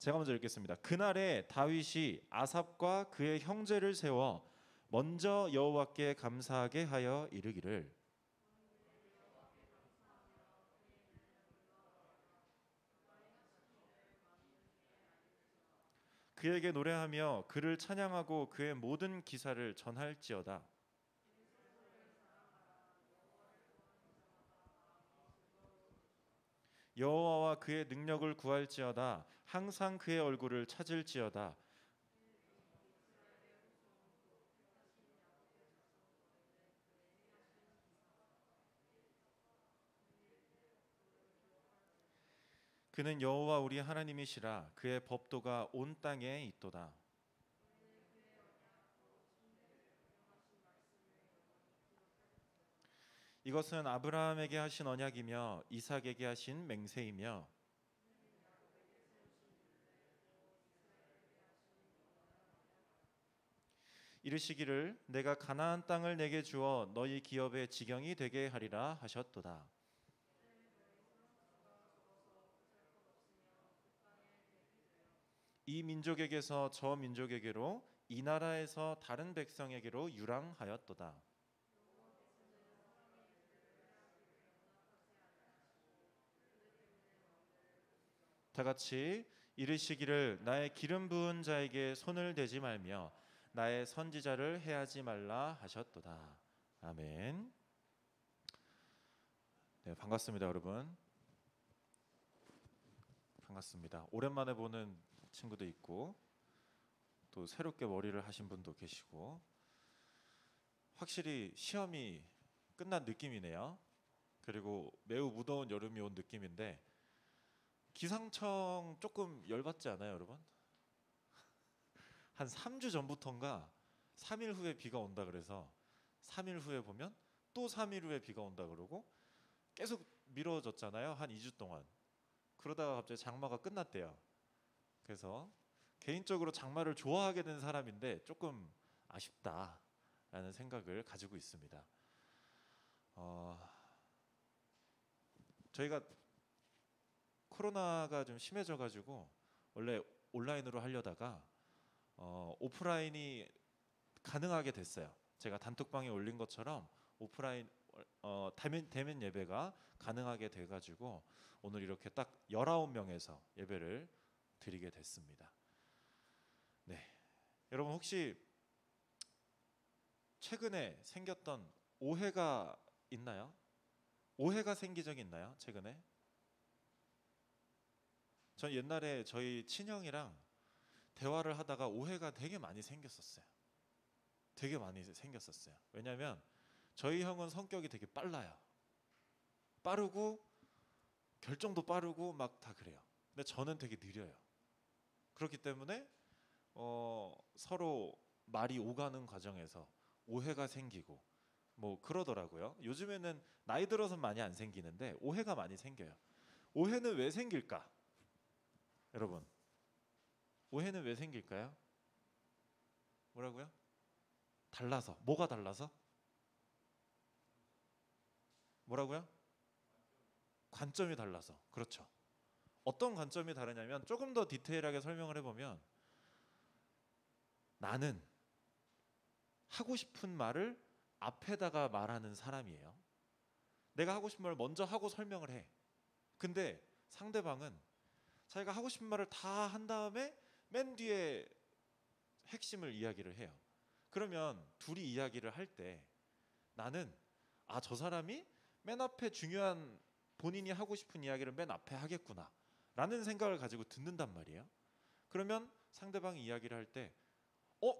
제가 먼저 읽겠습니다. 그날에 다윗이 아삽과 그의 형제를 세워 먼저 여호와께 감사하게 하여 이르기를 그에게 노래하며 그를 찬양하고 그의 모든 기사를 전할지어다. 여호와와 그의 능력을 구할지어다. 항상 그의 얼굴을 찾을지어다. 그는 여호와 우리 하나님이시라. 그의 법도가 온 땅에 있도다. 이것은 아브라함에게 하신 언약이며 이삭에게 하신 맹세이며 이르시기를 내가 가나안 땅을 내게 주어 너희 기업의 지경이 되게 하리라 하셨도다. 이 민족에게서 저 민족에게로 이 나라에서 다른 백성에게로 유랑하였도다. 다 같이 이르시기를 나의 기름 부은 자에게 손을 대지 말며 나의 선지자를 해하지 말라 하셨도다. 아멘. 네, 반갑습니다, 여러분. 반갑습니다. 오랜만에 보는 친구도 있고 또 새롭게 머리를 하신 분도 계시고 확실히 시험이 끝난 느낌이네요. 그리고 매우 무더운 여름이 온 느낌인데 기상청 조금 열받지 않아요, 여러분? 한 3주 전부터인가 3일 후에 비가 온다 그래서 3일 후에 보면 또 3일 후에 비가 온다 그러고 계속 미뤄졌잖아요. 한 2주 동안. 그러다가 갑자기 장마가 끝났대요. 그래서 개인적으로 장마를 좋아하게 된 사람인데 조금 아쉽다라는 생각을 가지고 있습니다. 저희가 코로나가 좀 심해져가지고 원래 온라인으로 하려다가 오프라인이 가능하게 됐어요. 제가 단톡방에 올린 것처럼 오프라인 대면 예배가 가능하게 돼가지고 오늘 이렇게 딱 19명에서 예배를 드리게 됐습니다. 네, 여러분 혹시 최근에 생겼던 오해가 있나요? 오해가 생긴 적이 있나요? 최근에? 전 옛날에 저희 친형이랑 대화를 하다가 오해가 되게 많이 생겼었어요. 되게 많이 생겼었어요. 왜냐하면 저희 형은 성격이 되게 빨라요. 빠르고 결정도 빠르고 막 다 그래요. 근데 저는 되게 느려요. 그렇기 때문에 서로 말이 오가는 과정에서 오해가 생기고 뭐 그러더라고요. 요즘에는 나이 들어서 많이 안 생기는데 오해가 많이 생겨요. 오해는 왜 생길까? 여러분, 오해는 왜 생길까요? 뭐라고요? 달라서. 뭐가 달라서? 뭐라고요? 관점이 달라서. 그렇죠. 어떤 관점이 다르냐면 조금 더 디테일하게 설명을 해보면 나는 하고 싶은 말을 앞에다가 말하는 사람이에요. 내가 하고 싶은 말을 먼저 하고 설명을 해. 근데 상대방은 자기가 하고 싶은 말을 다 한 다음에 맨 뒤에 핵심을 이야기를 해요. 그러면 둘이 이야기를 할 때 나는 저 사람이 맨 앞에 중요한 본인이 하고 싶은 이야기를 맨 앞에 하겠구나 라는 생각을 가지고 듣는단 말이에요. 그러면 상대방이 이야기를 할 때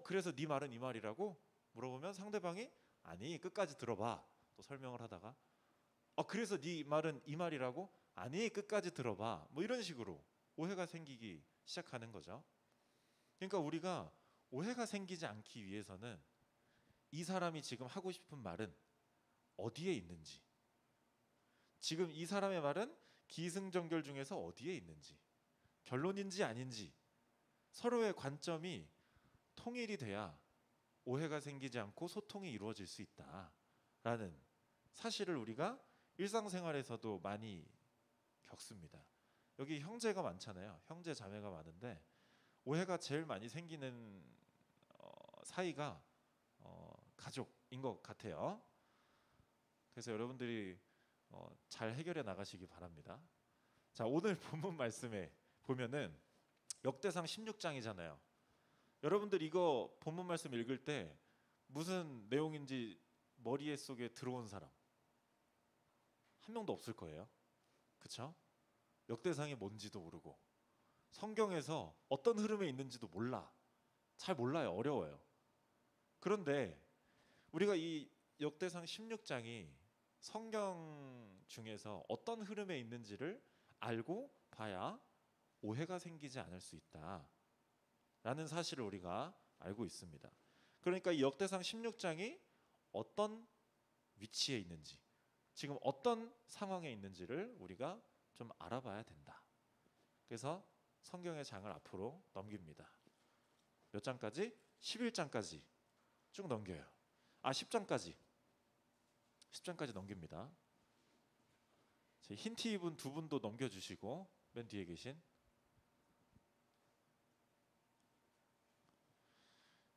그래서 네 말은 이 말이라고 물어보면 상대방이 아니 끝까지 들어봐 또 설명을 하다가 그래서 네 말은 이 말이라고 아니 끝까지 들어봐 뭐 이런 식으로 오해가 생기기 시작하는 거죠. 그러니까 우리가 오해가 생기지 않기 위해서는 이 사람이 지금 하고 싶은 말은 어디에 있는지, 지금 이 사람의 말은 기승전결 중에서 어디에 있는지, 결론인지 아닌지 서로의 관점이 통일이 돼야 오해가 생기지 않고 소통이 이루어질 수 있다라는 사실을 우리가 일상생활에서도 많이 겪습니다. 여기 형제가 많잖아요. 형제 자매가 많은데 오해가 제일 많이 생기는 사이가 가족인 것 같아요. 그래서 여러분들이 잘 해결해 나가시기 바랍니다. 자, 오늘 본문 말씀에 보면은 역대상 16장이잖아요. 여러분들 이거 본문 말씀 읽을 때 무슨 내용인지 머리에 속에 들어온 사람 한 명도 없을 거예요. 그쵸? 역대상이 뭔지도 모르고 성경에서 어떤 흐름에 있는지도 몰라. 잘 몰라요. 어려워요. 그런데 우리가 이 역대상 16장이 성경 중에서 어떤 흐름에 있는지를 알고 봐야 오해가 생기지 않을 수 있다라는 사실을 우리가 알고 있습니다. 그러니까 이 역대상 16장이 어떤 위치에 있는지, 지금 어떤 상황에 있는지를 우리가 좀 알아봐야 된다. 그래서 성경의 장을 앞으로 넘깁니다. 몇 장까지? 11장까지 쭉 넘겨요. 10장까지. 10장까지 넘깁니다. 흰 티 입은 두 분도 넘겨주시고 맨 뒤에 계신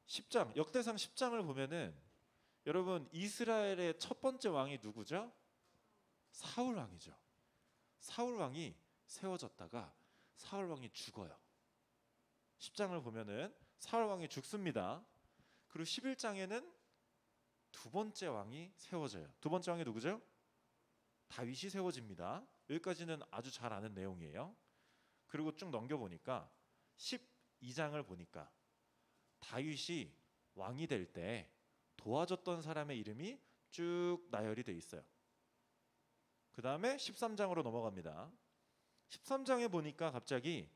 10장, 역대상 10장을 보면은 여러분 이스라엘의 첫 번째 왕이 누구죠? 사울 왕이죠. 사울 왕이 세워졌다가 사울 왕이 죽어요. 10장을 보면은 사울 왕이 죽습니다. 그리고 11장에는 두 번째 왕이 세워져요. 두 번째 왕이 누구죠? 다윗이 세워집니다. 여기까지는 아주 잘 아는 내용이에요. 그리고 쭉 넘겨보니까 12장을 보니까 다윗이 왕이 될 때 도와줬던 사람의 이름이 쭉 나열이 돼 있어요. 그 다음에 13장으로 넘어갑니다. 13장에 보니까 갑자기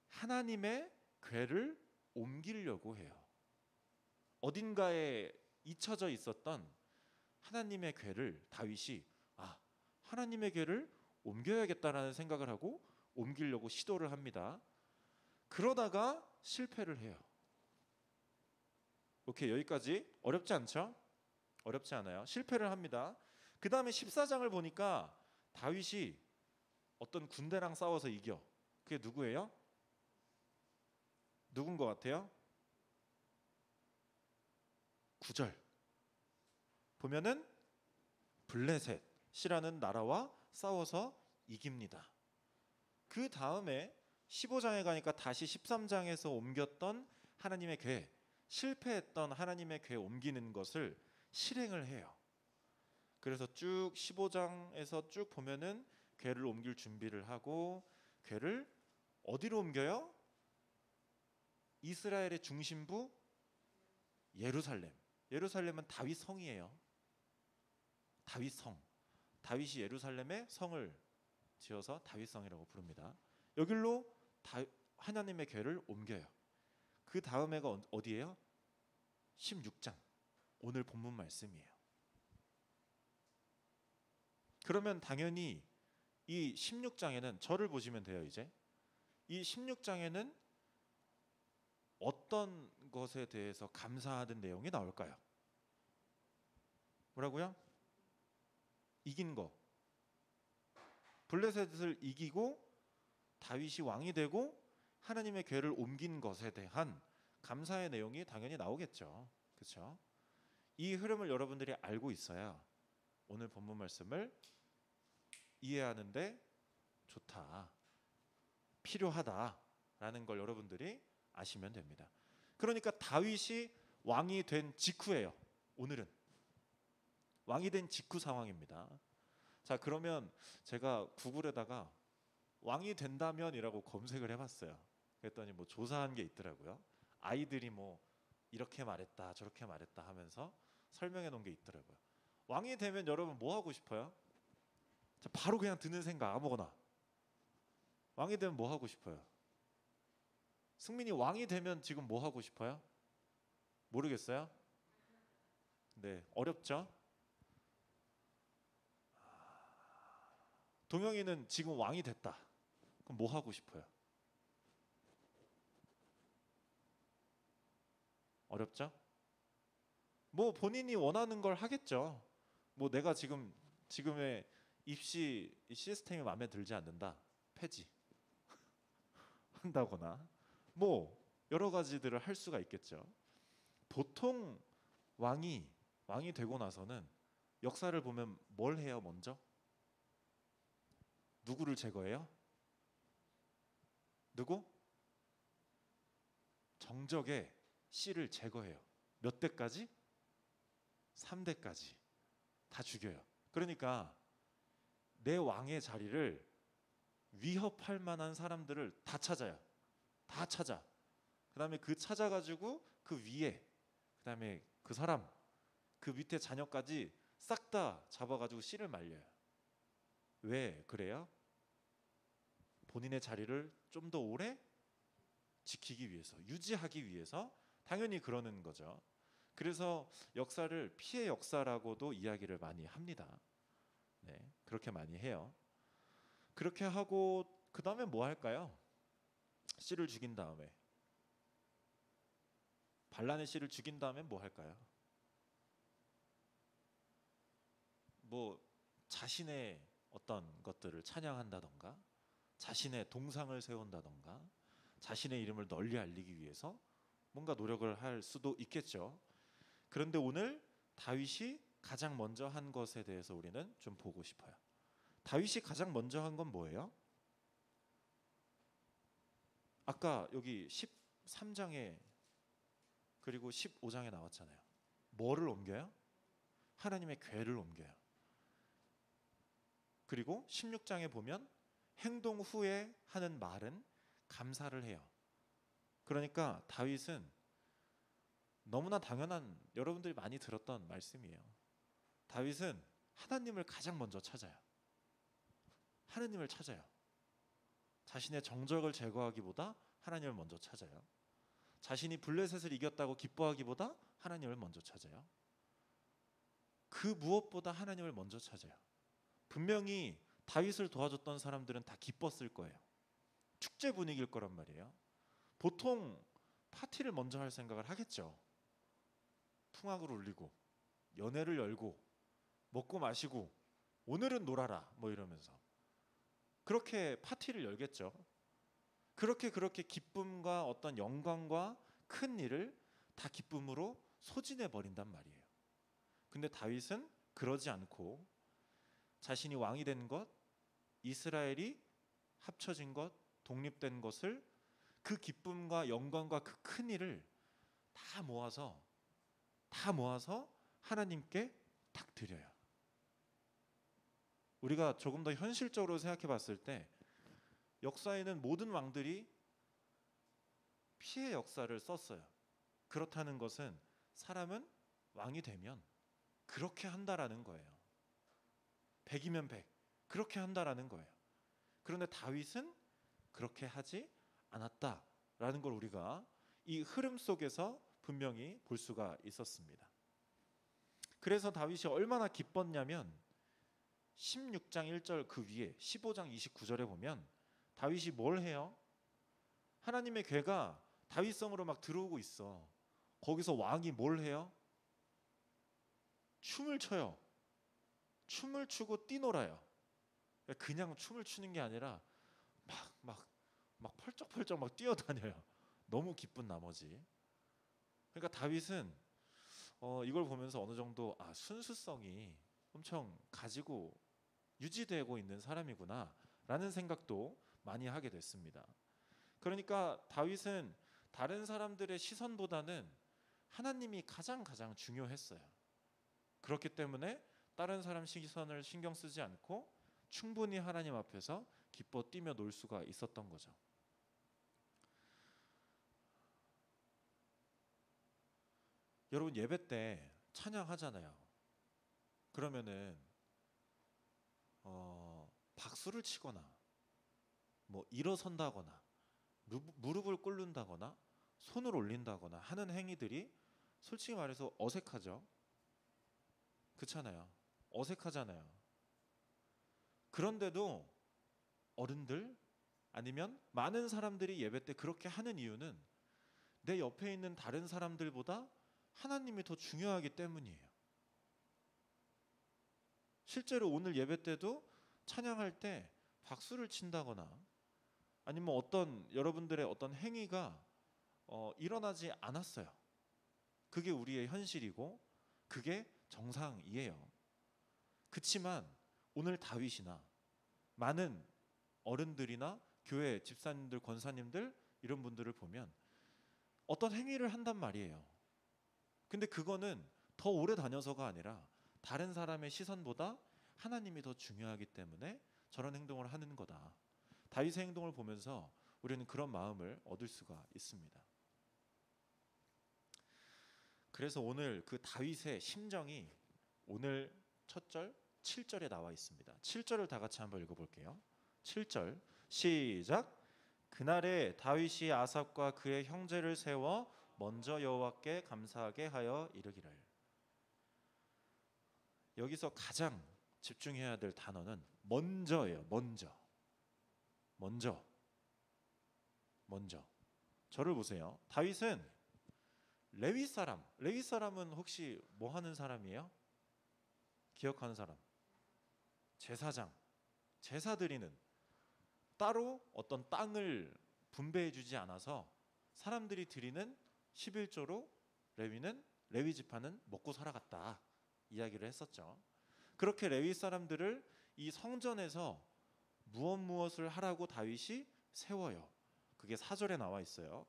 하나님의 궤를 옮기려고 해요. 어딘가에 잊혀져 있었던 하나님의 궤를 다윗이 하나님의 궤를 옮겨야겠다라는 생각을 하고 옮기려고 시도를 합니다. 그러다가 실패를 해요. 오케이, 여기까지 어렵지 않죠? 어렵지 않아요. 실패를 합니다. 그 다음에 14장을 보니까 다윗이 어떤 군대랑 싸워서 이겨. 그게 누구예요? 누군 것 같아요? 9절 보면은 블레셋이라는 나라와 싸워서 이깁니다. 그 다음에 15장에 가니까 다시 13장에서 옮겼던 하나님의 궤, 실패했던 하나님의 궤 옮기는 것을 실행을 해요. 그래서 쭉 15장에서 쭉 보면은 궤를 옮길 준비를 하고 궤를 어디로 옮겨요? 이스라엘의 중심부 예루살렘. 예루살렘은 다윗 성이에요. 다윗 성. 다윗이 예루살렘에 성을 지어서 다윗 성이라고 부릅니다. 여기로 하나님의 궤를 옮겨요. 그 다음에가 어디예요? 16장. 오늘 본문 말씀이에요. 그러면 당연히 이 16장에는 저를 보시면 돼요. 이제 이 16장에는 어떤 것에 대해서 감사하는 내용이 나올까요? 뭐라고요? 이긴 거. 블레셋을 이기고 다윗이 왕이 되고 하나님의 궤를 옮긴 것에 대한 감사의 내용이 당연히 나오겠죠. 그렇죠? 이 흐름을 여러분들이 알고 있어야 오늘 본문 말씀을 이해하는데 좋다, 필요하다라는 걸 여러분들이 아시면 됩니다. 그러니까 다윗이 왕이 된 직후예요. 오늘은 왕이 된 직후 상황입니다. 자, 그러면 제가 구글에다가 왕이 된다면이라고 검색을 해봤어요. 그랬더니 뭐 조사한 게 있더라고요. 아이들이 뭐 이렇게 말했다 저렇게 말했다 하면서 설명해 놓은 게 있더라고요. 왕이 되면 여러분 뭐 하고 싶어요? 자, 바로 그냥 드는 생각 아무거나. 왕이 되면 뭐 하고 싶어요? 승민이 왕이 되면 지금 뭐 하고 싶어요? 모르겠어요? 네, 어렵죠? 동영이는 지금 왕이 됐다. 그럼 뭐 하고 싶어요? 어렵죠? 뭐 본인이 원하는 걸 하겠죠. 뭐 내가 지금의 입시 시스템이 마음에 들지 않는다. 폐지. 한다거나 뭐 여러 가지들을 할 수가 있겠죠. 보통 왕이 되고 나서는 역사를 보면 뭘 해요? 먼저 누구를 제거해요? 누구? 정적의 씨를 제거해요. 몇 대까지? 3대까지 다 죽여요. 그러니까 내 왕의 자리를 위협할 만한 사람들을 다 찾아요. 다 찾아. 그다음에 그 찾아가지고 그 위에, 그다음에 그 사람, 그 밑에 자녀까지 싹 다 잡아가지고 씨를 말려요. 왜 그래요? 본인의 자리를 좀 더 오래 지키기 위해서, 유지하기 위해서 당연히 그러는 거죠. 그래서 역사를 피해 역사라고도 이야기를 많이 합니다. 네, 그렇게 많이 해요. 그렇게 하고 그 다음에 뭐 할까요? 씨를 죽인 다음에, 반란의 씨를 죽인 다음에 뭐 할까요? 뭐 자신의 어떤 것들을 찬양한다던가, 자신의 동상을 세운다던가, 자신의 이름을 널리 알리기 위해서 뭔가 노력을 할 수도 있겠죠. 그런데 오늘 다윗이 가장 먼저 한 것에 대해서 우리는 좀 보고 싶어요. 다윗이 가장 먼저 한 건 뭐예요? 아까 여기 13장에 그리고 15장에 나왔잖아요. 뭐를 옮겨요? 하나님의 궤를 옮겨요. 그리고 16장에 보면 행동 후에 하는 말은 감사를 해요. 그러니까 다윗은 너무나 당연한, 여러분들이 많이 들었던 말씀이에요. 다윗은 하나님을 가장 먼저 찾아요. 하나님을 찾아요. 자신의 정적을 제거하기보다 하나님을 먼저 찾아요. 자신이 블레셋을 이겼다고 기뻐하기보다 하나님을 먼저 찾아요. 그 무엇보다 하나님을 먼저 찾아요. 분명히 다윗을 도와줬던 사람들은 다 기뻤을 거예요. 축제 분위기일 거란 말이에요. 보통 파티를 먼저 할 생각을 하겠죠. 풍악을 울리고 연회를 열고 먹고 마시고 오늘은 놀아라 뭐 이러면서 그렇게 파티를 열겠죠. 그렇게 기쁨과 어떤 영광과 큰 일을 다 기쁨으로 소진해 버린단 말이에요. 근데 다윗은 그러지 않고 자신이 왕이 된 것, 이스라엘이 합쳐진 것, 독립된 것을, 그 기쁨과 영광과 그 큰 일을 다 모아서 하나님께 딱 드려요. 우리가 조금 더 현실적으로 생각해 봤을 때 역사에는 모든 왕들이 피해 역사를 썼어요. 그렇다는 것은 사람은 왕이 되면 그렇게 한다라는 거예요. 100이면 100 그렇게 한다라는 거예요. 그런데 다윗은 그렇게 하지 않았다라는 걸 우리가 이 흐름 속에서 분명히 볼 수가 있었습니다. 그래서 다윗이 얼마나 기뻤냐면 16장 1절 그 위에 15장 29절에 보면 다윗이 뭘 해요? 하나님의 궤가 다윗성으로 막 들어오고 있어. 거기서 왕이 뭘 해요? 춤을 춰요. 춤을 추고 뛰놀아요. 그냥 춤을 추는 게 아니라 막 펄쩍펄쩍 막 뛰어다녀요. 너무 기쁜 나머지. 그러니까 다윗은 이걸 보면서 어느 정도 순수성이 엄청 가지고 유지되고 있는 사람이구나 라는 생각도 많이 하게 됐습니다. 그러니까 다윗은 다른 사람들의 시선보다는 하나님이 가장 중요했어요. 그렇기 때문에 다른 사람 시선을 신경 쓰지 않고 충분히 하나님 앞에서 기뻐 뛰며 놀 수가 있었던 거죠. 여러분 예배 때 찬양하잖아요. 그러면은 박수를 치거나 뭐 일어선다거나 무릎을 꿇는다거나 손을 올린다거나 하는 행위들이 솔직히 말해서 어색하죠. 그렇잖아요. 어색하잖아요. 그런데도 어른들 아니면 많은 사람들이 예배 때 그렇게 하는 이유는 내 옆에 있는 다른 사람들보다 하나님이 더 중요하기 때문이에요. 실제로 오늘 예배 때도 찬양할 때 박수를 친다거나 아니면 어떤 여러분들의 어떤 행위가 일어나지 않았어요. 그게 우리의 현실이고 그게 정상이에요. 그치만 오늘 다윗이나 많은 어른들이나 교회 집사님들, 권사님들 이런 분들을 보면 어떤 행위를 한단 말이에요. 근데 그거는 더 오래 다녀서가 아니라 다른 사람의 시선보다 하나님이 더 중요하기 때문에 저런 행동을 하는 거다. 다윗의 행동을 보면서 우리는 그런 마음을 얻을 수가 있습니다. 그래서 오늘 그 다윗의 심정이 오늘 첫 절 7절에 나와 있습니다. 7절을 다 같이 한번 읽어볼게요. 7절 시작. 그날에 다윗이 아삽과 그의 형제를 세워 먼저 여호와께 감사하게 하여 이르기를. 여기서 가장 집중해야 될 단어는 먼저예요. 먼저. 저를 보세요. 다윗은 레위 사람은 혹시 뭐 하는 사람이에요? 기억하는 사람? 제사장, 제사 드리는, 따로 어떤 땅을 분배해 주지 않아서 사람들이 드리는 11조로 레위 지파는 먹고 살아갔다 이야기를 했었죠. 그렇게 레위 사람들을 이 성전에서 무엇을 하라고 다윗이 세워요. 그게 4절에 나와 있어요.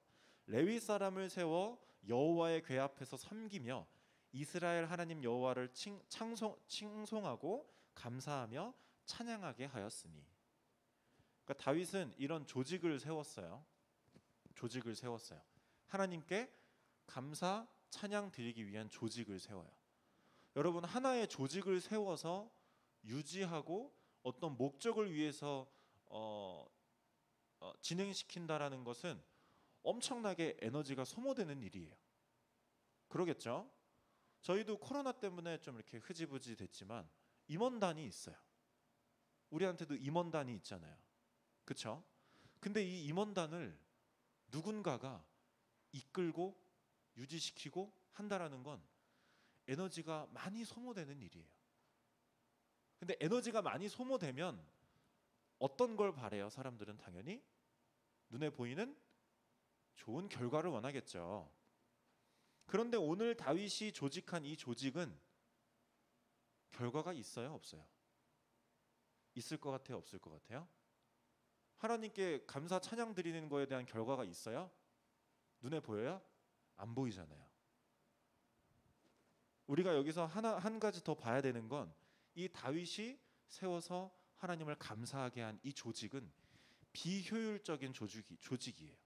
레위 사람을 세워 여호와의 궤 앞에서 섬기며 이스라엘 하나님 여호와를 칭송하고 감사하며 찬양하게 하였으니. 그러니까 다윗은 이런 조직을 세웠어요. 하나님께 감사 찬양 드리기 위한 조직을 세워요. 여러분, 하나의 조직을 세워서 유지하고 어떤 목적을 위해서 진행시킨다라는 것은 엄청나게 에너지가 소모되는 일이에요. 그러겠죠? 저희도 코로나 때문에 좀 이렇게 흐지부지 됐지만 임원단이 있어요. 우리한테도 임원단이 있잖아요. 그렇죠? 근데 이 임원단을 누군가가 이끌고 유지시키고 한다라는 건 에너지가 많이 소모되는 일이에요. 근데 에너지가 많이 소모되면 어떤 걸 바래요? 사람들은 당연히 눈에 보이는 좋은 결과를 원하겠죠. 그런데 오늘 다윗이 조직한 이 조직은 결과가 있어요? 없어요? 있을 것 같아요? 없을 것 같아요? 하나님께 감사 찬양 드리는 거에 대한 결과가 있어요? 눈에 보여요? 안 보이잖아요. 우리가 여기서 한 가지 더 봐야 되는 건 이 다윗이 세워서 하나님을 감사하게 한 이 조직은 비효율적인 조직이에요.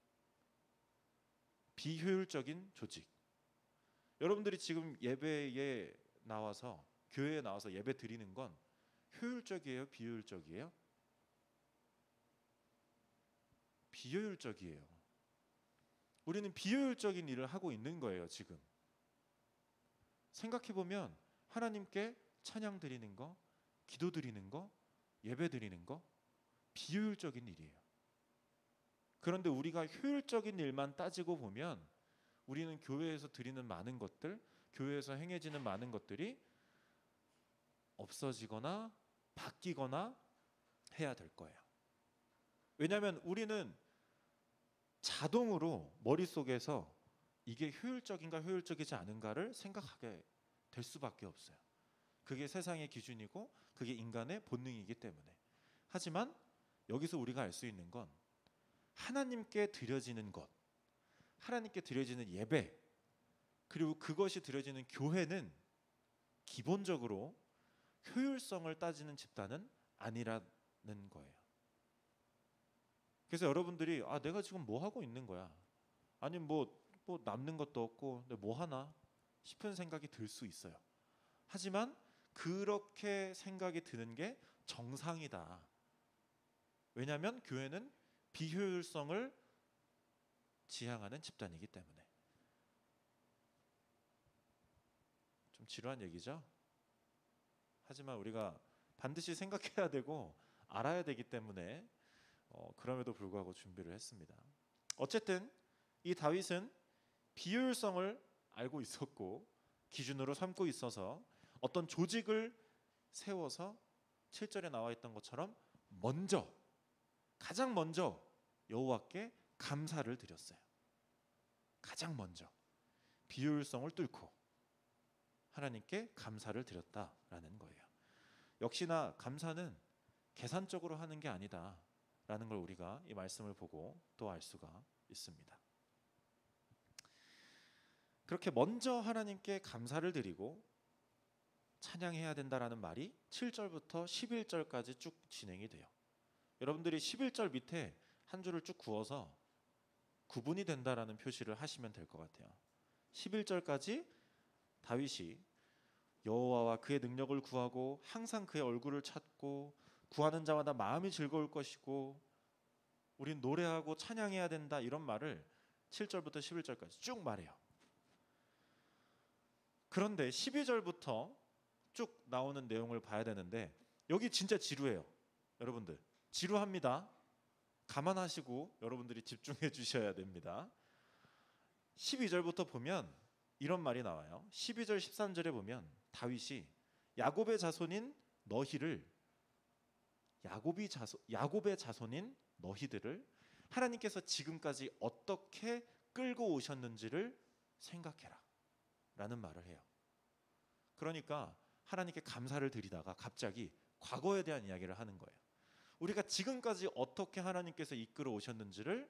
비효율적인 조직. 여러분들이 지금 예배에 나와서 교회에 나와서 예배 드리는 건 효율적이에요? 비효율적이에요? 비효율적이에요. 우리는 비효율적인 일을 하고 있는 거예요, 지금. 생각해보면 하나님께 찬양 드리는 거, 기도 드리는 거, 예배 드리는 거 비효율적인 일이에요. 그런데 우리가 효율적인 일만 따지고 보면 우리는 교회에서 드리는 많은 것들, 교회에서 행해지는 많은 것들이 없어지거나 바뀌거나 해야 될 거예요. 왜냐하면 우리는 자동으로 머릿속에서 이게 효율적인가 효율적이지 않은가를 생각하게 될 수밖에 없어요. 그게 세상의 기준이고 그게 인간의 본능이기 때문에. 하지만 여기서 우리가 알 수 있는 건 하나님께 드려지는 것, 하나님께 드려지는 예배, 그리고 그것이 드려지는 교회는 기본적으로 효율성을 따지는 집단은 아니라는 거예요. 그래서 여러분들이 내가 지금 뭐 하고 있는 거야? 아니 뭐 남는 것도 없고 뭐 하나 싶은 생각이 들 수 있어요. 하지만 그렇게 생각이 드는 게 정상이다. 왜냐하면 교회는 비효율성을 지향하는 집단이기 때문에. 좀 지루한 얘기죠? 하지만 우리가 반드시 생각해야 되고 알아야 되기 때문에 그럼에도 불구하고 준비를 했습니다. 어쨌든 이 다윗은 비효율성을 알고 있었고 기준으로 삼고 있어서 어떤 조직을 세워서 7절에 나와 있던 것처럼 가장 먼저 여호와께 감사를 드렸어요. 가장 먼저 비효율성을 뚫고 하나님께 감사를 드렸다라는 거예요. 역시나 감사는 계산적으로 하는 게 아니다라는 걸 우리가 이 말씀을 보고 또 알 수가 있습니다. 그렇게 먼저 하나님께 감사를 드리고 찬양해야 된다라는 말이 7절부터 11절까지 쭉 진행이 돼요. 여러분들이 11절 밑에 한 줄을 쭉 그어서 구분이 된다라는 표시를 하시면 될 것 같아요. 11절까지 다윗이 여호와와 그의 능력을 구하고 항상 그의 얼굴을 찾고 구하는 자마다 마음이 즐거울 것이고 우린 노래하고 찬양해야 된다, 이런 말을 7절부터 11절까지 쭉 말해요. 그런데 12절부터 쭉 나오는 내용을 봐야 되는데 여기 진짜 지루해요. 여러분들 지루합니다. 감안하시고 여러분들이 집중해 주셔야 됩니다. 12절부터 보면 이런 말이 나와요. 12절 13절에 보면 다윗이 야곱의 자손인 너희를 야곱의 자손인 너희들을 하나님께서 지금까지 어떻게 끌고 오셨는지를 생각해라 라는 말을 해요. 그러니까 하나님께 감사를 드리다가 갑자기 과거에 대한 이야기를 하는 거예요. 우리가 지금까지 어떻게 하나님께서 이끌어 오셨는지를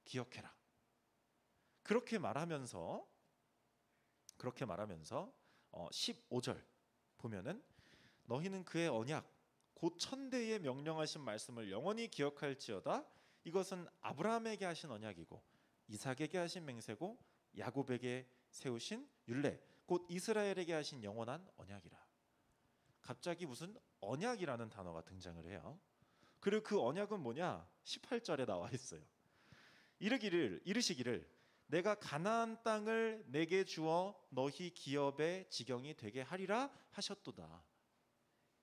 기억해라. 그렇게 말하면서 15절 보면은 너희는 그의 언약 곧 천대에 명령하신 말씀을 영원히 기억할지어다. 이것은 아브라함에게 하신 언약이고 이삭에게 하신 맹세고 야곱에게 세우신 율례 곧 이스라엘에게 하신 영원한 언약이라. 갑자기 무슨 언약이라는 단어가 등장을 해요. 그리고 그 언약은 뭐냐? 18절에 나와 있어요. 이르시기를 내가 가나안 땅을 내게 주어 너희 기업의 지경이 되게 하리라 하셨도다.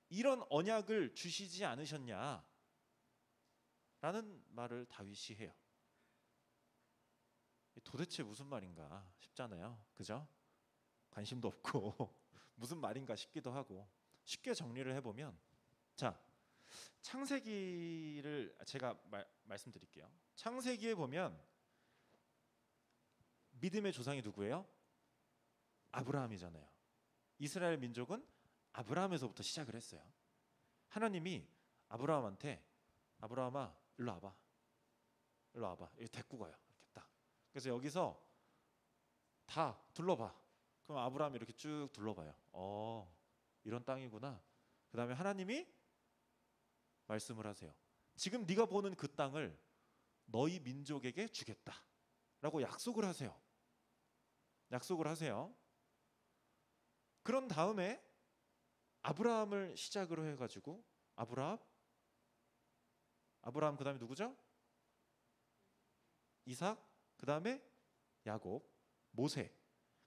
이런 언약을 주시지 않으셨냐? 라는 말을 다윗이 해요. 도대체 무슨 말인가 싶잖아요. 그죠? 관심도 없고 무슨 말인가 싶기도 하고. 쉽게 정리를 해보면, 자, 창세기를 제가 말씀드릴게요. 창세기에 보면 믿음의 조상이 누구예요? 아브라함이잖아요. 이스라엘 민족은 아브라함에서부터 시작을 했어요. 하나님이 아브라함한테 아브라함아 일로 와봐, 일로 와봐, 여기 데리고 가요. 이렇게 딱. 그래서 여기서 다 둘러봐. 그럼 아브라함이 이렇게 쭉 둘러봐요. 이런 땅이구나. 그 다음에 하나님이 말씀을 하세요. 지금 네가 보는 그 땅을 너희 민족에게 주겠다 라고 약속을 하세요. 약속을 하세요. 그런 다음에 아브라함을 시작으로 해가지고 아브라함 그 다음에 누구죠? 이삭, 그 다음에 야곱, 모세,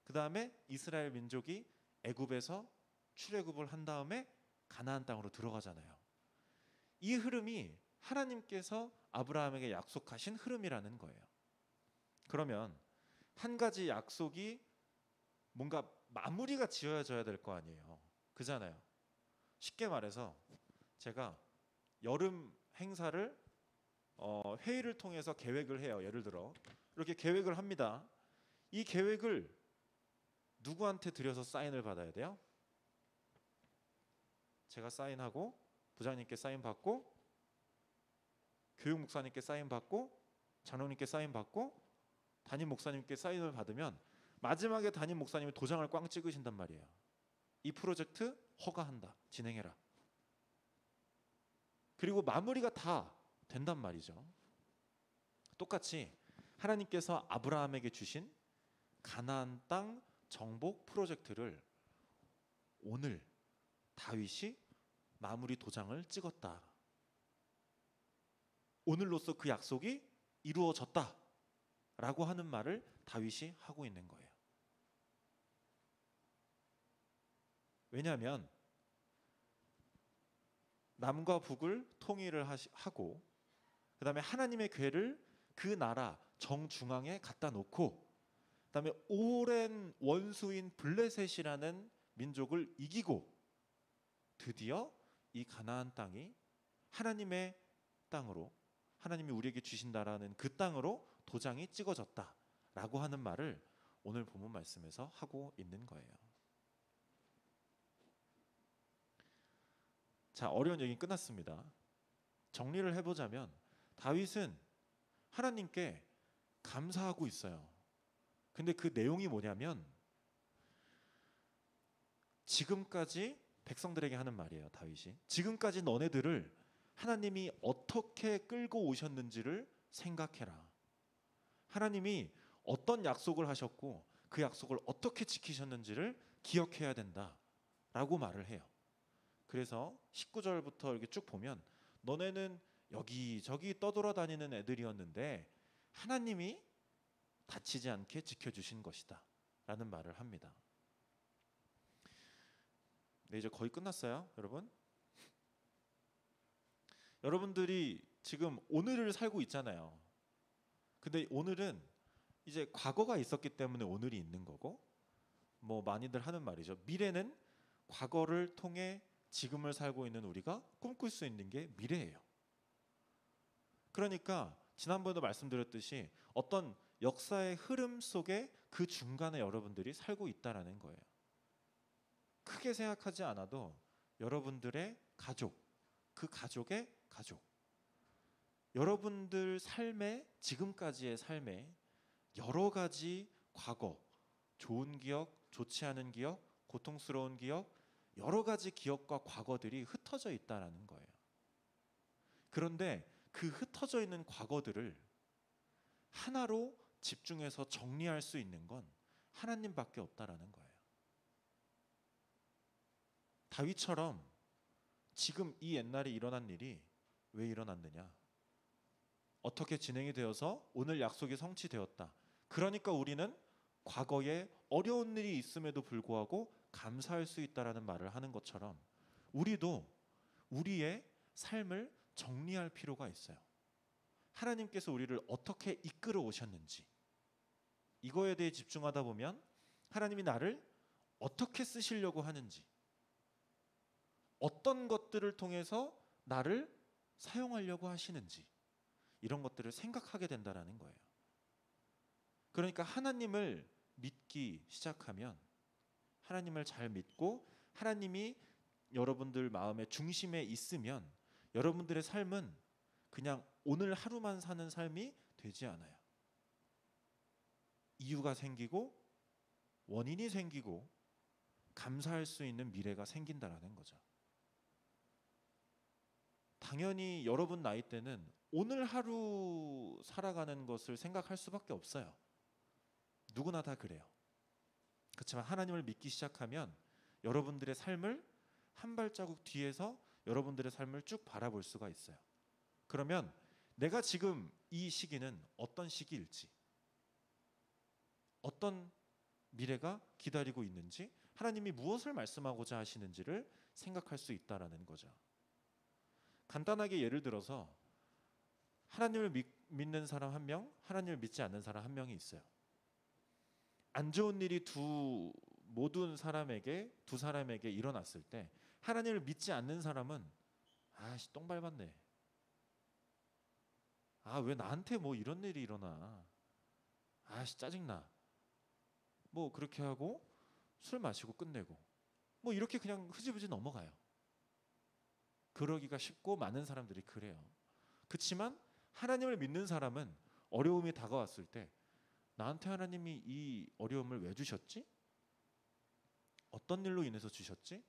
그 다음에 이스라엘 민족이 애굽에서 출애굽을 한 다음에 가나안 땅으로 들어가잖아요. 이 흐름이 하나님께서 아브라함에게 약속하신 흐름이라는 거예요. 그러면 한 가지 약속이 뭔가 마무리가 지어져야 될 거 아니에요. 그잖아요. 쉽게 말해서 제가 여름 행사를 회의를 통해서 계획을 해요. 예를 들어 이렇게 계획을 합니다. 이 계획을 누구한테 드려서 사인을 받아야 돼요? 제가 사인하고 부장님께 사인 받고 교육 목사님께 사인 받고 장로님께 사인 받고 담임 목사님께 사인을 받으면 마지막에 담임 목사님이 도장을 꽝 찍으신단 말이에요. 이 프로젝트 허가한다. 진행해라. 그리고 마무리가 다 된단 말이죠. 똑같이 하나님께서 아브라함에게 주신 가나안 땅 정복 프로젝트를 오늘 다윗이 마무리 도장을 찍었다. 오늘로써 그 약속이 이루어졌다 라고 하는 말을 다윗이 하고 있는 거예요. 왜냐하면 남과 북을 통일을 하고 그 다음에 하나님의 궤를 그 나라 정중앙에 갖다 놓고 그 다음에 오랜 원수인 블레셋이라는 민족을 이기고 드디어 이 가나안 땅이 하나님의 땅으로 하나님이 우리에게 주신다라는 그 땅으로 도장이 찍어졌다라고 하는 말을 오늘 본문 말씀에서 하고 있는 거예요. 자, 어려운 얘기 끝났습니다. 정리를 해보자면 다윗은 하나님께 감사하고 있어요. 근데 그 내용이 뭐냐면 지금까지 백성들에게 하는 말이에요. 다윗이 지금까지 너네들을 하나님이 어떻게 끌고 오셨는지를 생각해라. 하나님이 어떤 약속을 하셨고 그 약속을 어떻게 지키셨는지를 기억해야 된다라고 말을 해요. 그래서 19절부터 이렇게 쭉 보면 너네는 여기저기 떠돌아다니는 애들이었는데 하나님이 다치지 않게 지켜주신 것이다 라는 말을 합니다. 네, 이제 거의 끝났어요, 여러분. 여러분들이 지금 오늘을 살고 있잖아요. 근데 오늘은 이제 과거가 있었기 때문에 오늘이 있는 거고, 뭐 많이들 하는 말이죠. 미래는 과거를 통해 지금을 살고 있는 우리가 꿈꿀 수 있는 게 미래예요. 그러니까 지난번에도 말씀드렸듯이 어떤 역사의 흐름 속에 그 중간에 여러분들이 살고 있다라는 거예요. 크게 생각하지 않아도 여러분들의 가족, 그 가족의 가족, 여러분들 삶의 지금까지의 삶에 여러 가지 과거, 좋은 기억, 좋지 않은 기억, 고통스러운 기억, 여러 가지 기억과 과거들이 흩어져 있다라는 거예요. 그런데 그 흩어져 있는 과거들을 하나로 집중해서 정리할 수 있는 건 하나님밖에 없다라는 거예요. 다윗처럼 지금 이 옛날에 일어난 일이 왜 일어났느냐? 어떻게 진행이 되어서 오늘 약속이 성취되었다. 그러니까 우리는 과거에 어려운 일이 있음에도 불구하고 감사할 수 있다라는 말을 하는 것처럼 우리도 우리의 삶을 정리할 필요가 있어요. 하나님께서 우리를 어떻게 이끌어 오셨는지 이거에 대해 집중하다 보면 하나님이 나를 어떻게 쓰시려고 하는지, 어떤 것들을 통해서 나를 사용하려고 하시는지 이런 것들을 생각하게 된다라는 거예요. 그러니까 하나님을 믿기 시작하면, 하나님을 잘 믿고 하나님이 여러분들 마음의 중심에 있으면 여러분들의 삶은 그냥 오늘 하루만 사는 삶이 되지 않아요. 이유가 생기고 원인이 생기고 감사할 수 있는 미래가 생긴다라는 거죠. 당연히 여러분 나이 때는 오늘 하루 살아가는 것을 생각할 수밖에 없어요. 누구나 다 그래요. 그렇지만 하나님을 믿기 시작하면 여러분들의 삶을 한 발자국 뒤에서 여러분들의 삶을 쭉 바라볼 수가 있어요. 그러면 내가 지금 이 시기는 어떤 시기일지, 어떤 미래가 기다리고 있는지, 하나님이 무엇을 말씀하고자 하시는지를 생각할 수 있다라는 거죠. 간단하게 예를 들어서 하나님을 믿는 사람 한 명, 하나님을 믿지 않는 사람 한 명이 있어요. 안 좋은 일이 두 사람에게 일어났을 때 하나님을 믿지 않는 사람은 아씨 똥 밟았네. 아 왜 나한테 뭐 이런 일이 일어나. 아씨 짜증나. 뭐 그렇게 하고 술 마시고 끝내고 뭐 이렇게 그냥 흐지부지 넘어가요. 그러기가 쉽고 많은 사람들이 그래요. 그렇지만 하나님을 믿는 사람은 어려움이 다가왔을 때 나한테 하나님이 이 어려움을 왜 주셨지? 어떤 일로 인해서 주셨지?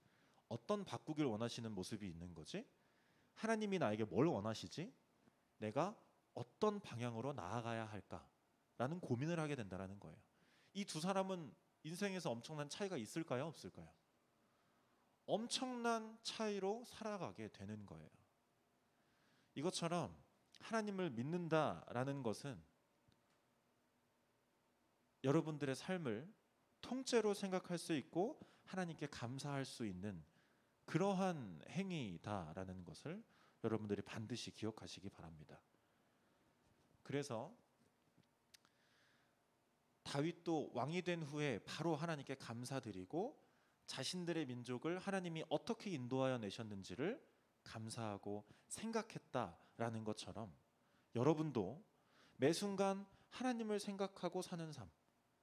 어떤 바꾸길 원하시는 모습이 있는 거지? 하나님이 나에게 뭘 원하시지? 내가 어떤 방향으로 나아가야 할까라는 고민을 하게 된다는 거예요. 이 두 사람은 인생에서 엄청난 차이가 있을까요? 없을까요? 엄청난 차이로 살아가게 되는 거예요. 이것처럼 하나님을 믿는다라는 것은 여러분들의 삶을 통째로 생각할 수 있고 하나님께 감사할 수 있는 그러한 행위다라는 것을 여러분들이 반드시 기억하시기 바랍니다. 그래서 다윗도 왕이 된 후에 바로 하나님께 감사드리고 자신들의 민족을 하나님이 어떻게 인도하여 내셨는지를 감사하고 생각했다라는 것처럼 여러분도 매 순간 하나님을 생각하고 사는 삶.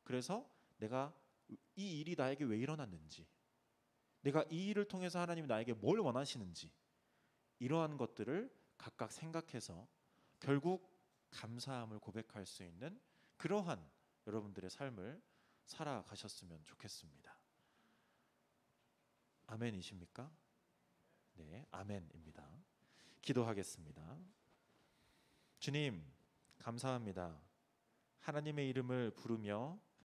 그래서 내가 이 일이 나에게 왜 일어났는지, 내가 이 일을 통해서 하나님이 나에게 뭘 원하시는지, 이러한 것들을 각각 생각해서 결국 감사함을 고백할 수 있는 그러한 여러분들의 삶을 살아가셨으면 좋겠습니다. 아멘이십니까? 네, 아멘입니다. 기도하겠습니다. 주님, 감사합니다. 하나님의 이름을 부르며